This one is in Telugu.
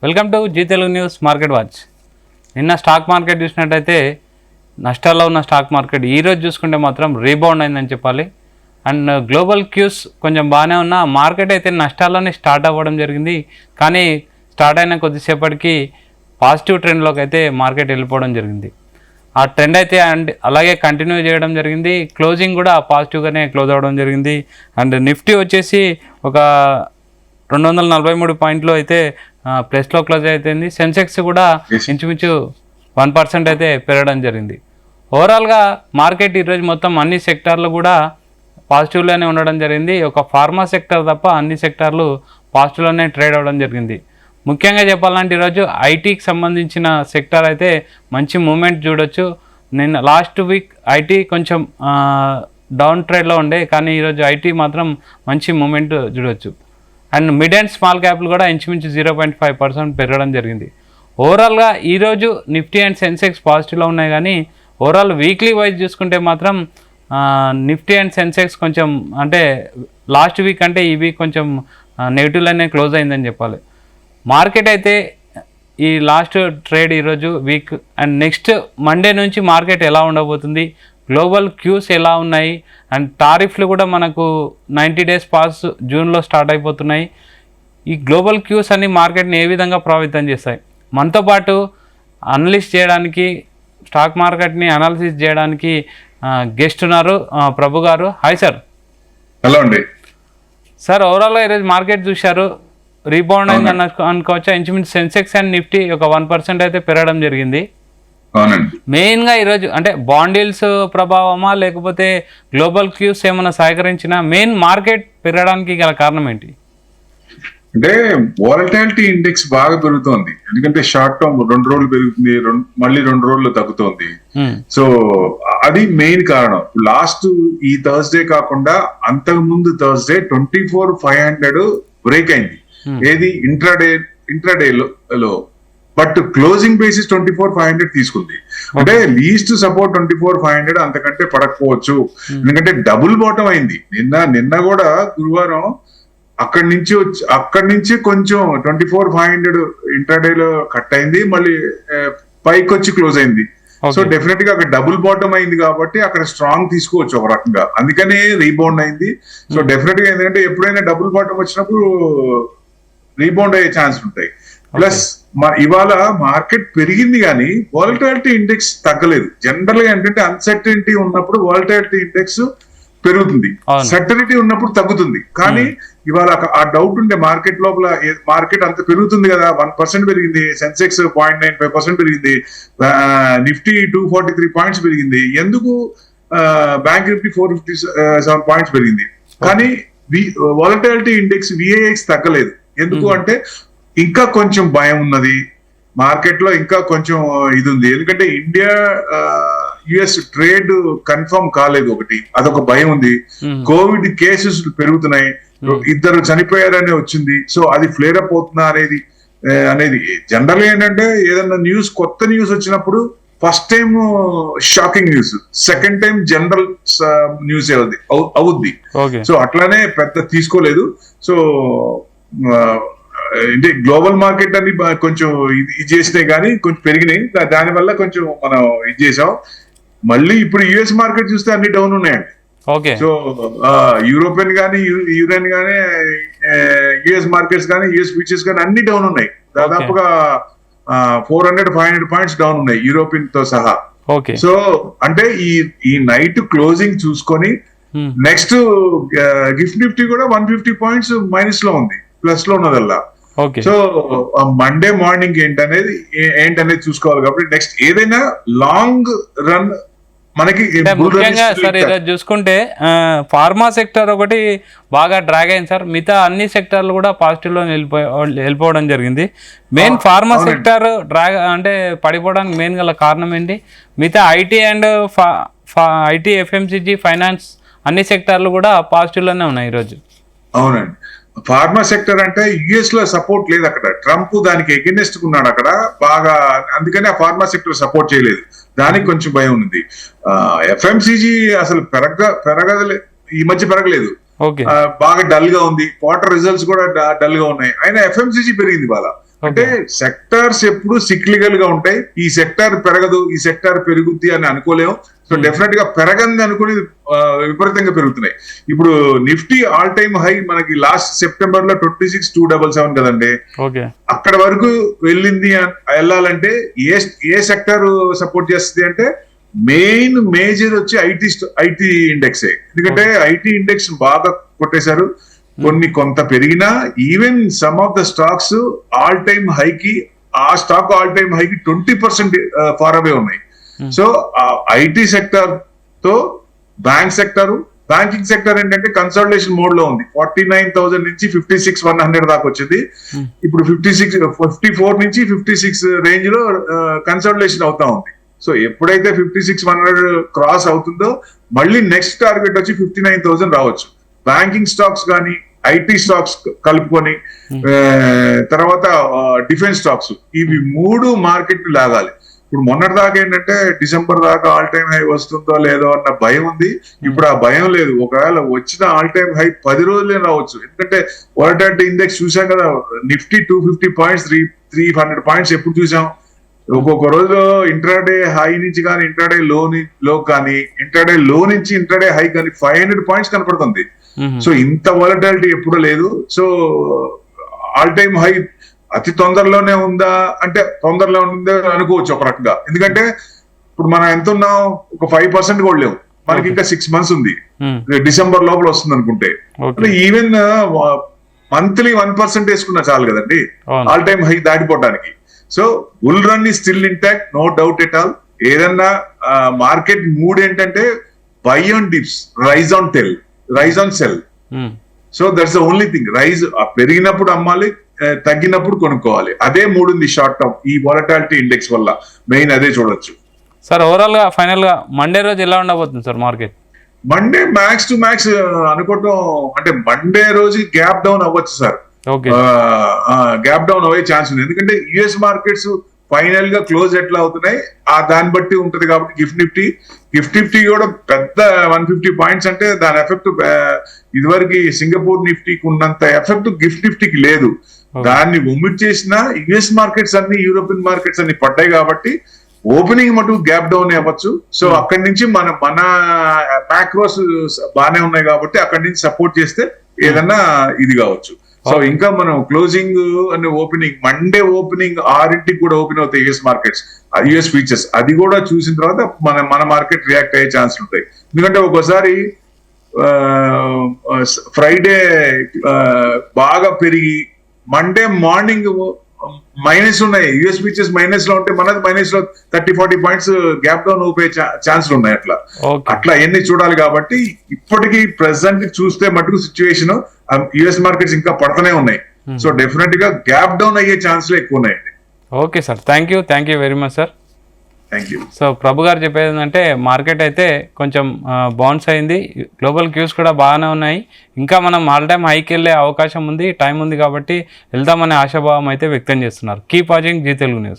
Welcome to Zee Telugu news market watch. నిన్న స్టాక్ మార్కెట్ చూసినట్టయితే నష్టాల్లో ఉన్న స్టాక్ మార్కెట్ ఈరోజు చూసుకుంటే మాత్రం రీబౌండ్ అయిందని చెప్పాలి. అండ్ గ్లోబల్ క్యూస్ కొంచెం బాగానే ఉన్న మార్కెట్ అయితే నష్టాల్లోనే స్టార్ట్ అవ్వడం జరిగింది. కానీ స్టార్ట్ అయిన కొద్దిసేపటికి పాజిటివ్ ట్రెండ్లోకి అయితే మార్కెట్ వెళ్ళిపోవడం జరిగింది. ఆ ట్రెండ్ అయితే అండ్ అలాగే కంటిన్యూ చేయడం జరిగింది. క్లోజింగ్ కూడా పాజిటివ్గానే క్లోజ్ అవ్వడం జరిగింది. అండ్ నిఫ్టీ వచ్చేసి ఒక 243 పాయింట్లు అయితే ప్లస్లో క్లోజ్ అవుతుంది. సెన్సెక్స్ కూడా ఇంచుమించు 1% అయితే పెరగడం జరిగింది. ఓవరాల్గా మార్కెట్ ఈరోజు మొత్తం అన్ని సెక్టార్లు కూడా పాజిటివ్లోనే ఉండడం జరిగింది. ఒక ఫార్మా సెక్టర్ తప్ప అన్ని సెక్టార్లు పాజిటివ్లోనే ట్రేడ్ అవ్వడం జరిగింది. ముఖ్యంగా చెప్పాలంటే ఈరోజు ఐటీకి సంబంధించిన సెక్టార్ అయితే మంచి మూమెంట్ చూడొచ్చు. నిన్న లాస్ట్ వీక్ ఐటీ కొంచెం డౌన్ ట్రేడ్లో ఉండే, కానీ ఈరోజు ఐటీ మాత్రం మంచి మూమెంట్ చూడొచ్చు. అండ్ మిడ్ అండ్ స్మాల్ క్యాప్లు కూడా ఇంచుమించు 0.5% పెరగడం జరిగింది. ఓవరాల్గా ఈరోజు నిఫ్టీ అండ్ సెన్సెక్స్ పాజిటివ్లో ఉన్నాయి, కానీ ఓవరాల్ వీక్లీ వైజ్ చూసుకుంటే మాత్రం నిఫ్టీ అండ్ సెన్సెక్స్ కొంచెం అంటే లాస్ట్ వీక్ అంటే ఈ వీక్ కొంచెం నెగిటివ్లోనే క్లోజ్ అయిందని చెప్పాలి. మార్కెట్ అయితే ఈ లాస్ట్ ట్రేడ్ ఈరోజు వీక్ అండ్ నెక్స్ట్ మండే నుంచి మార్కెట్ ఎలా ఉండబోతుంది, గ్లోబల్ క్యూస్ ఎలా ఉన్నాయి, అండ్ టారిఫ్లు కూడా మనకు 90 days పాస్ జూన్లో స్టార్ట్ అయిపోతున్నాయి. ఈ గ్లోబల్ క్యూస్ అన్ని మార్కెట్ని ఏ విధంగా ప్రభావితం చేస్తాయి, మనతో పాటు అనలిస్ట్ చేయడానికి స్టాక్ మార్కెట్ని అనాలిసిస్ చేయడానికి గెస్ట్ ఉన్నారు ప్రభు గారు. Hi sir. హలో అండి సార్. ఓవరాల్గా ఈరోజు మార్కెట్ చూశారు, రీబౌండ్ అయింది అనుకోవచ్చా? ఇంచుమించు సెన్సెక్స్ అండ్ నిఫ్టీ ఒక 1% అయితే పెరగడం జరిగింది. మెయిన్గా ఈరోజు అంటే బాండిల్స్ ప్రభావమా లేకపోతే గ్లోబల్ క్యూస్ ఏమైనా సహకరించినా మెయిన్ మార్కెట్ పెరగడానికి గల కారణం ఏంటి? అంటే వాలటాలిటీ ఇండెక్స్ బాగా పెరుగుతోంది. ఎందుకంటే షార్ట్ టర్మ్ 2 రోజులు పెరుగుతుంది, మళ్ళీ 2 రోజులు తగ్గుతోంది. సో అది మెయిన్ కారణం. లాస్ట్ ఈ థర్స్డే కాకుండా అంతకు ముందు థర్స్డే 24,500 బ్రేక్ అయింది. ఏది ఇంట్రాడేలో. బట్ క్లోజింగ్ బేసిస్ 24,500 తీసుకుంది. అంటే లీస్ట్ సపోర్ట్ 24,500, అంతకంటే పడకపోవచ్చు. ఎందుకంటే డబుల్ బాటమ్ అయింది. నిన్న కూడా గురువారం అక్కడి నుంచి కొంచెం 24,500 ఇంట్రాడేలో కట్ అయింది, మళ్ళీ పైకి వచ్చి క్లోజ్ అయింది. సో డెఫినెట్ గా అక్కడ డబుల్ బాటమ్ అయింది కాబట్టి అక్కడ స్ట్రాంగ్ తీసుకోవచ్చు ఒక రకంగా, అందుకనే రీబౌండ్ అయింది. సో డెఫినెట్ గా ఏంటంటే ఎప్పుడైనా డబుల్ బాటమ్ వచ్చినప్పుడు రీబౌండ్ అయ్యే ఛాన్స్ ఉంటాయి. ప్లస్ ఇవాళ మార్కెట్ పెరిగింది కానీ వాలటాలిటీ ఇండెక్స్ తగ్గలేదు. జనరల్ గా ఏంటంటే అన్సర్టనిటీ ఉన్నప్పుడు వాలటాలిటీ ఇండెక్స్ పెరుగుతుంది, సర్టనిటీ ఉన్నప్పుడు తగ్గుతుంది. కానీ ఇవాళ ఆ డౌట్ ఉండే మార్కెట్ లోపల, మార్కెట్ అంత పెరుగుతుంది కదా, 1% పెరిగింది, సెన్సెక్స్ 0.95% పెరిగింది, నిఫ్టీ 243 పాయింట్స్ పెరిగింది, ఎందుకు బ్యాంక్ నిఫ్టీ 457 పాయింట్స్ పెరిగింది, కానీ వాలటాలిటీ ఇండెక్స్ విఐఎక్స్ తగ్గలేదు. ఎందుకు అంటే ఇంకా కొంచెం భయం ఉన్నది మార్కెట్ లో, ఇంకా కొంచెం ఇది ఉంది. ఎందుకంటే ఇండియా యుఎస్ ట్రేడ్ కన్ఫర్మ్ కాలేదు, ఒకటి అదొక భయం ఉంది. కోవిడ్ కేసెస్ పెరుగుతున్నాయి, 2 చనిపోయారనే వచ్చింది. సో అది ఫ్లేర్ అప్ అవుతుందా అనేది జనరల్ ఏంటంటే ఏదన్నా న్యూస్, కొత్త న్యూస్ వచ్చినప్పుడు first time shocking news, second time general news అవుద్ది. సో అట్లానే పెద్ద తీసుకోలేదు. సో అంటే గ్లోబల్ మార్కెట్ అని కొంచెం ఇది చేసినాయి కానీ కొంచెం పెరిగినాయి, దానివల్ల కొంచెం మనం ఇది చేసాం. మళ్ళీ ఇప్పుడు యుఎస్ మార్కెట్ చూస్తే అన్ని డౌన్ ఉన్నాయండి. సో యూరోపియన్ కానీ యూరోన్ కానీ యుఎస్ మార్కెట్స్ కానీ యుఎస్ ఫ్యూచర్స్ కానీ అన్ని డౌన్ ఉన్నాయి. దాదాపుగా 400-500 పాయింట్స్ డౌన్ ఉన్నాయి యూరోపియన్ తో సహా. సో అంటే ఈ నైట్ క్లోజింగ్ చూసుకొని నెక్స్ట్ గిఫ్ట్ నిఫ్టీ కూడా 150 పాయింట్స్ మైనస్ లో ఉంది, ప్లస్ లో ఉన్నదల్లా. సో మండే మార్నింగ్ ఏంటనేది చూసుకోవాలి. కాబట్టి నెక్స్ట్ ఏదైనా లాంగ్ రన్ మనకి ముఖ్యంగా సార్ ఈరోజు చూసుకుంటే ఫార్మా సెక్టర్ ఒకటి బాగా డ్రాగ్ అయింది సార్. మిగతా అన్ని సెక్టర్లు కూడా పాజిటివ్ లో వెళ్ళిపోవడం జరిగింది. మెయిన్ ఫార్మా సెక్టర్ డ్రాగ్ అంటే పడిపోవడానికి మెయిన్ గల కారణం ఏంటి? మిగతా IT and IT, FMCG, finance అన్ని సెక్టార్లు కూడా పాజిటివ్ లోనే ఉన్నాయి ఈరోజు. అవునండి. ఫార్మా సెక్టర్ అంటే యుఎస్ లో సపోర్ట్ లేదు, అక్కడ ట్రంప్ దానికి ఎగెనిస్ట్ ఉన్నాడు అక్కడ బాగా, అందుకని ఆ ఫార్మా సెక్టర్ సపోర్ట్ చేయలేదు, దానికి కొంచెం భయం ఉంది. ఎఫ్ఎంసీజీ అసలు పెరగలేదు, ఈ మధ్య పెరగలేదు, బాగా డల్ గా ఉంది. క్వార్టర్ రిజల్ట్స్ కూడా డల్ గా ఉన్నాయి, అయినా ఎఫ్ఎంసీజీ పెరిగింది. వాళ్ళ అంటే సెక్టార్స్ ఎప్పుడు సిక్లికల్ గా ఉంటాయి. ఈ సెక్టార్ పెరగదు, ఈ సెక్టార్ పెరుగుద్ది అని అనుకోలేము. సో డెఫినెట్ గా పెరగంది అనుకుని విపరీతంగా పెరుగుతున్నాయి. ఇప్పుడు నిఫ్టీ ఆల్ టైమ్ హై మనకి లాస్ట్ సెప్టెంబర్ లో 26,277 కదండి. ఓకే, అక్కడ వరకు వెళ్ళాలంటే ఏ సెక్టర్ సపోర్ట్ చేస్తుంది అంటే మేజర్ వచ్చి ఐటీ ఇండెక్స్. ఎందుకంటే ఐటీ ఇండెక్స్ బాగా కొట్టేశారు. కొంత పెరిగినా even some of the stocks all time హైకి, ఆ స్టాక్ ఆల్ టైమ్ హైకి 20% ఫార్ అవే ఉన్నాయి. సో ఐటీ సెక్టర్ తో బ్యాంకింగ్ సెక్టర్ ఏంటంటే కన్సల్టేషన్ మోడ్ లో ఉంది. 49,000 నుంచి 56,100 దాకా వచ్చింది. ఇప్పుడు 54 నుంచి 56 రేంజ్ లో కన్సల్టేషన్ అవుతా ఉంది. సో ఎప్పుడైతే 56,100 క్రాస్ అవుతుందో మళ్ళీ నెక్స్ట్ టార్గెట్ వచ్చి 59,000 రావచ్చు. బ్యాంకింగ్ స్టాక్స్ కానీ ఐటీ స్టాక్స్ కలుపుకొని తర్వాత డిఫెన్స్ స్టాక్స్, ఇవి 3 మార్కెట్ లాగాలి. ఇప్పుడు మొన్నటి దాకా ఏంటంటే డిసెంబర్ దాకా ఆల్ టైమ్ హై వస్తుందో లేదో అన్న భయం ఉంది. ఇప్పుడు ఆ భయం లేదు. ఒకవేళ వచ్చిన ఆల్ టైమ్ హై 10 రోజులే రావచ్చు. ఎందుకంటే వాలటాలిటీ ఇండెక్స్ చూసాం కదా, నిఫ్టీ 250 పాయింట్స్ 300 పాయింట్స్ ఎప్పుడు చూసాం. ఒక్కొక్క రోజు ఇంట్రాడే హై నుంచి కానీ ఇంట్రాడే లో కానీ ఇంట్రాడే లో నుంచి ఇంట్రాడే హై కానీ 500 పాయింట్స్ కనపడుతుంది. సో ఇంత వాలటాలిటీ ఎప్పుడూ లేదు. సో ఆల్ టైమ్ హై అతి తొందరలోనే ఉందా అంటే తొందరలో ఉందా అనుకోవచ్చు ఒక రకంగా. ఎందుకంటే ఇప్పుడు మనం ఎంత ఉన్నాం, ఒక 5% కూడా లేవు. మనకి ఇంకా 6 months ఉంది. డిసెంబర్ లోపల వస్తుంది అనుకుంటే. ఈవెన్ మంత్లీ 1% వేసుకున్నా చాలు కదండి ఆల్ టైమ్ హై దాటిపోవడానికి. సో బుల్ రన్ ఈ still intact, no doubt at all. ఏదన్నా మార్కెట్ మూడ్ ఏంటంటే buy on dips, rise on sell. So that's the only thing. Rise పెరిగినప్పుడు అమ్మాలి, తగ్గినప్పుడు కొనుక్కోవాలి. అదే మూడు ఉంది షార్ట్ టర్మ్ ఈ వాలటాలిటీ ఇండెక్స్ వల్ల. మెయిన్ అదే చూడొచ్చు సార్. ఓవరాల్ గా ఫైనల్ గా మండే రోజు ఎలా ఉండబోతుంది sir market? Monday max to max అనుకోవటం అంటే మండే రోజు గ్యాప్ డౌన్ అవ్వచ్చు సార్. గ్యాప్ డౌన్ అయ్యే ఛాన్స్ ఉంది. ఎందుకంటే యుఎస్ మార్కెట్స్ ఫైనల్ గా క్లోజ్ ఎట్లా అవుతున్నాయి దాన్ని బట్టి ఉంటది. కాబట్టి గిఫ్ట్ నిఫ్టీ కూడా పెద్ద 150 పాయింట్స్ అంటే దాని ఎఫెక్ట్ ఇదివరకు సింగపూర్ నిఫ్టీకి ఉన్నంత ఎఫెక్ట్ గిఫ్ట్ నిఫ్టీకి లేదు. దాన్ని ఒమిట్ చేసిన యుఎస్ మార్కెట్స్ అన్ని, యూరోపియన్ మార్కెట్స్ అన్ని పడ్డాయి. కాబట్టి ఓపెనింగ్ మటు గ్యాప్ డౌన్ అవ్వచ్చు. సో అక్కడి నుంచి మన మ్యాక్రోస్ బాగానే ఉన్నాయి కాబట్టి అక్కడి నుంచి సపోర్ట్ చేస్తే ఏదన్నా ఇది కావచ్చు. సో ఇంకా మనం క్లోజింగ్ అనే ఓపెనింగ్, మండే ఓపెనింగ్ 6ంటికి కూడా ఓపెన్ అవుతాయి యుఎస్ మార్కెట్స్, యుఎస్ ఫీచర్స్. అది కూడా చూసిన తర్వాత మన మార్కెట్ రియాక్ట్ అయ్యే ఛాన్స్ ఉంటాయి. ఎందుకంటే ఒక్కోసారి ఫ్రైడే బాగా పెరిగి మండే మార్నింగ్ మైనస్ ఉన్నాయి, యుఎస్ ఫీచర్స్ మైనస్ లో ఉంటే మనది మైనస్ లో 30-40 పాయింట్స్ గ్యాప్ డౌన్ ఊపే ఛాన్స్లు ఉన్నాయి. అట్లా ఎన్ని చూడాలి. కాబట్టి ఇప్పటికీ ప్రెసెంట్ చూస్తే మటుకు సిచ్యువేషన్ యుఎస్ మార్కెట్స్ ఇంకా పడుతూనే ఉన్నాయి. సో డెఫినెట్ గా గ్యాప్ డౌన్ అయ్యే ఛాన్స్లు ఎక్కువ ఉన్నాయండి. Okay sir, thank you very much sir. Thank you. So Prabhu గారు చెప్పేది ఏంటంటే మార్కెట్ అయితే కొంచెం బౌన్స్ అయింది, గ్లోబల్ క్యూస్ కూడా బాగానే ఉన్నాయి, ఇంకా మనం ఆల్ టైమ్ హైకి వెళ్ళే అవకాశం ఉంది, టైం ఉంది కాబట్టి వెళ్దామనే ఆశాభావం అయితే వ్యక్తం చేస్తున్నారు. Keep watching Zee Telugu news.